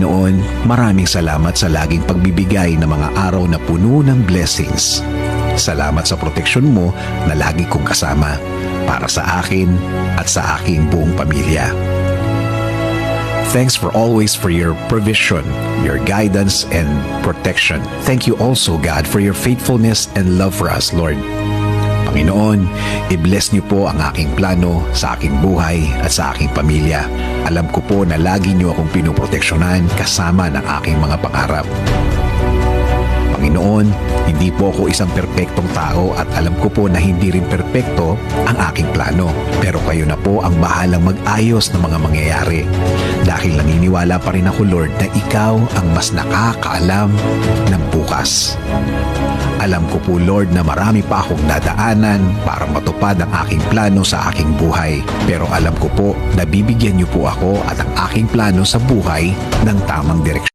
Panginoon, maraming salamat sa laging pagbibigay ng mga araw na puno ng blessings. Salamat sa proteksyon mo na lagi kong kasama para sa akin at sa aking buong pamilya. Thanks for your provision, your guidance, and protection. Thank you also, God, for your faithfulness and love for us, Lord. Panginoon, i-bless niyo po ang aking plano sa aking buhay at sa aking pamilya. Alam ko po na lagi niyo akong pinoproteksyonan kasama ng aking mga pangarap. Panginoon, hindi po ako isang perpektong tao at alam ko po na hindi rin perpekto ang aking plano. Pero kayo na po ang bahalang mag-ayos ng mga mangyayari. Dahil naniniwala pa rin ako, Lord, na ikaw ang mas nakakaalam ng bukas. Alam ko po, Lord, na marami pa akong dadaanan para matupad ang aking plano sa aking buhay. Pero alam ko po na bibigyan niyo po ako at ang aking plano sa buhay ng tamang direksyon.